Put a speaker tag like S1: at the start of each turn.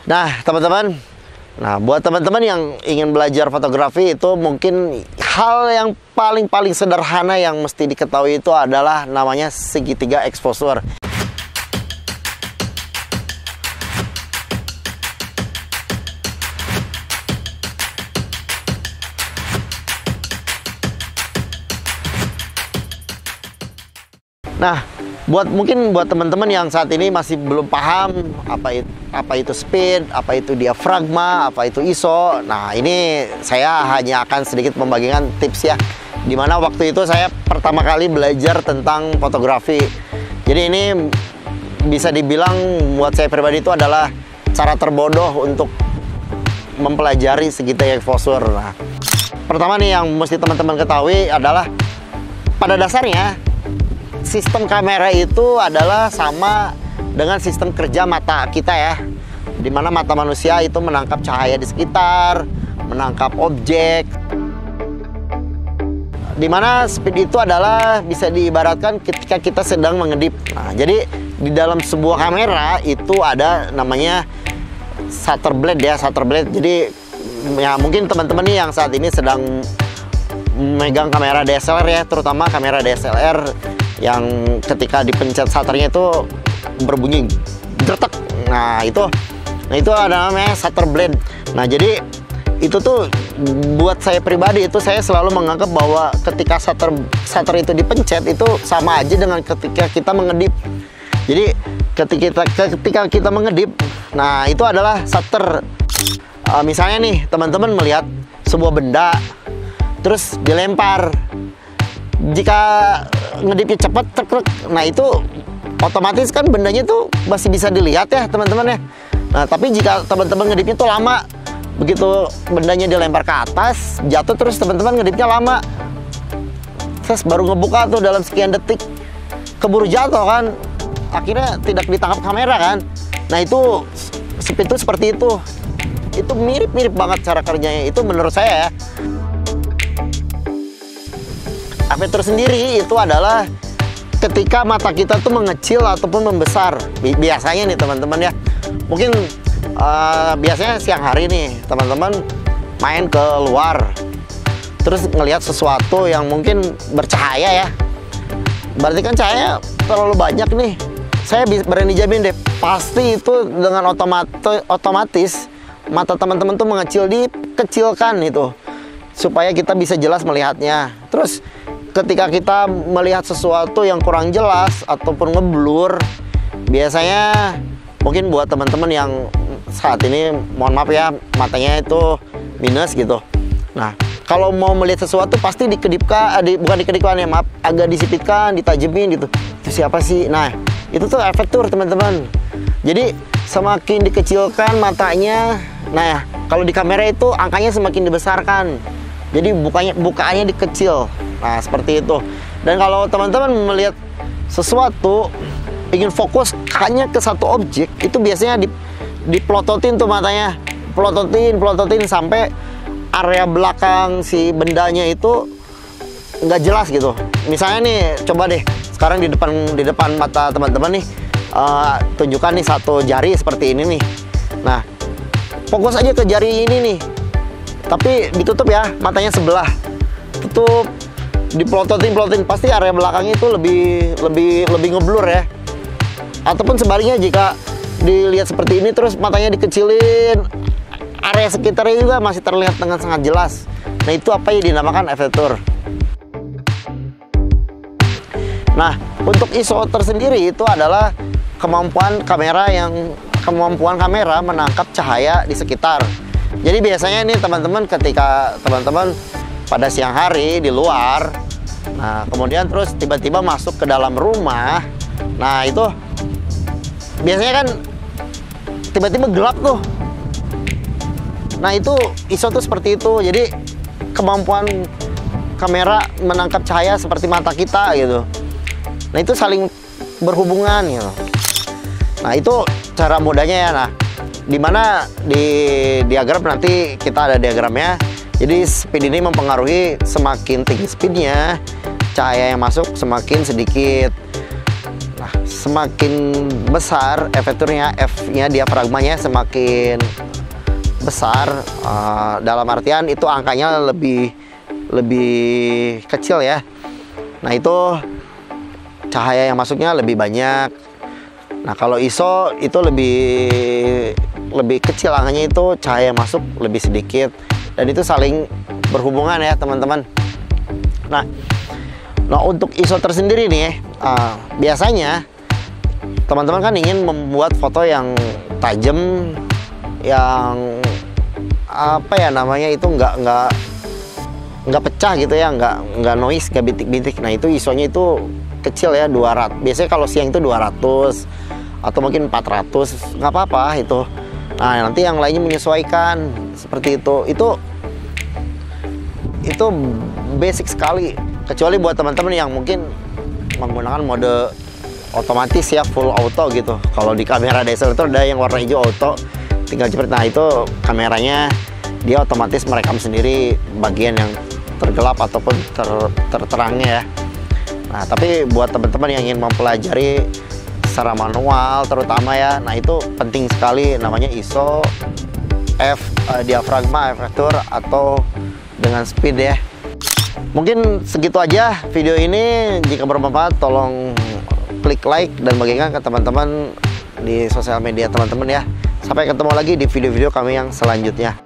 S1: Nah, teman-teman, buat teman-teman yang ingin belajar fotografi itu mungkin hal yang paling sederhana yang mesti diketahui itu adalah namanya segitiga exposure. Nah, mungkin buat teman-teman yang saat ini masih belum paham apa itu speed, apa itu diafragma, apa itu ISO. Nah, ini saya hanya akan sedikit membagikan tips ya. Dimana waktu itu saya pertama kali belajar tentang fotografi. Jadi ini bisa dibilang buat saya pribadi itu adalah cara terbodoh untuk mempelajari segitiga exposure. Nah, pertama nih yang mesti teman-teman ketahui adalah pada dasarnya sistem kamera itu adalah sama dengan sistem kerja mata kita ya, dimana mata manusia itu menangkap cahaya di sekitar, menangkap objek, dimana speed itu adalah bisa diibaratkan ketika kita sedang mengedip. Nah, jadi di dalam sebuah kamera itu ada namanya shutter blade ya, shutter blade. Jadi ya mungkin teman-teman nih yang saat ini sedang megang kamera DSLR ya, terutama kamera DSLR yang ketika dipencet shutternya itu berbunyi dretek. Nah itu ada namanya shutter blade. Nah jadi itu tuh buat saya pribadi itu saya selalu menganggap bahwa ketika shutter itu dipencet itu sama aja dengan ketika kita mengedip. Jadi ketika kita mengedip, nah itu adalah shutter. Misalnya nih teman-teman melihat sebuah benda terus dilempar. Jika ngedipnya cepat, nah itu otomatis kan bendanya tuh masih bisa dilihat ya teman-teman ya. Nah tapi jika teman-teman ngedipnya tuh lama, begitu bendanya dilempar ke atas, jatuh terus teman-teman ngedipnya lama, terus baru ngebuka tuh dalam sekian detik, keburu jatuh kan, akhirnya tidak ditangkap kamera kan. Nah itu speed itu seperti itu mirip banget cara kerjanya itu menurut saya ya. Aperture sendiri itu adalah ketika mata kita tuh mengecil ataupun membesar. Biasanya nih teman-teman ya, mungkin biasanya siang hari nih teman-teman main ke luar, terus ngelihat sesuatu yang mungkin bercahaya ya. Berarti kan cahaya terlalu banyak nih. Saya berani jamin deh, pasti itu dengan otomatis mata teman-teman tuh dikecilkan itu supaya kita bisa jelas melihatnya. Terus ketika kita melihat sesuatu yang kurang jelas ataupun ngeblur, biasanya mungkin buat teman-teman yang saat ini mohon maaf ya matanya itu minus gitu. Nah kalau mau melihat sesuatu pasti dikedipkan, bukan dikedipkan ya maaf, agak disipitkan, ditajemin gitu. Itu siapa sih? Nah itu tuh aperture teman-teman. Jadi semakin dikecilkan matanya, nah kalau di kamera itu angkanya semakin dibesarkan. Jadi bukaannya dikecil. Nah seperti itu. Dan kalau teman-teman melihat sesuatu ingin fokus hanya ke satu objek, itu biasanya diplototin tuh matanya, plototin sampai area belakang si bendanya itu nggak jelas gitu. Misalnya nih coba deh sekarang di depan mata teman-teman nih, tunjukkan nih satu jari seperti ini nih. Nah fokus aja ke jari ini nih, tapi ditutup ya matanya sebelah, tutup, diplototin pasti area belakangnya itu lebih ngeblur ya. Ataupun sebaliknya jika dilihat seperti ini terus matanya dikecilin, area sekitarnya juga masih terlihat dengan sangat jelas. Nah itu apa yang dinamakan aperture. Nah untuk ISO tersendiri itu adalah kemampuan kamera menangkap cahaya di sekitar. Jadi biasanya nih teman-teman ketika teman-teman pada siang hari di luar, nah kemudian terus tiba-tiba masuk ke dalam rumah, nah itu biasanya kan tiba-tiba gelap tuh. Nah itu ISO tuh seperti itu. Jadi kemampuan kamera menangkap cahaya seperti mata kita gitu. Nah itu saling berhubungan gitu. Nah itu cara mudahnya ya. Nah dimana di diagram nanti kita ada diagramnya. Jadi speed ini mempengaruhi semakin tinggi speednya, cahaya yang masuk semakin sedikit. Nah semakin besar efekturnya, F-nya diafragmanya semakin besar, dalam artian itu angkanya lebih kecil ya. Nah itu cahaya yang masuknya lebih banyak. Nah kalau ISO itu lebih kecil angkanya, itu cahaya yang masuk lebih sedikit, dan itu saling berhubungan ya teman-teman. Nah untuk ISO tersendiri nih, biasanya teman-teman kan ingin membuat foto yang tajam, yang apa ya namanya itu nggak pecah gitu ya, nggak noise, nggak bintik-bintik. Nah itu ISO-nya itu kecil ya, 200. Biasanya kalau siang itu 200 atau mungkin 400, nggak apa-apa itu. Nah nanti yang lainnya menyesuaikan seperti itu. Itu basic sekali, kecuali buat teman-teman yang mungkin menggunakan mode otomatis ya, full auto gitu. Kalau di kamera DSLR itu ada yang warna hijau auto, tinggal jepret. Nah itu kameranya dia otomatis merekam sendiri bagian yang tergelap ataupun terterangnya ya. Nah tapi buat teman-teman yang ingin mempelajari secara manual terutama ya, nah itu penting sekali namanya ISO, F, diafragma, efektur, atau dengan speed ya. Mungkin segitu aja video ini. Jika bermanfaat tolong klik like dan bagikan ke teman-teman di sosial media teman-teman ya. Sampai ketemu lagi di video-video kami yang selanjutnya.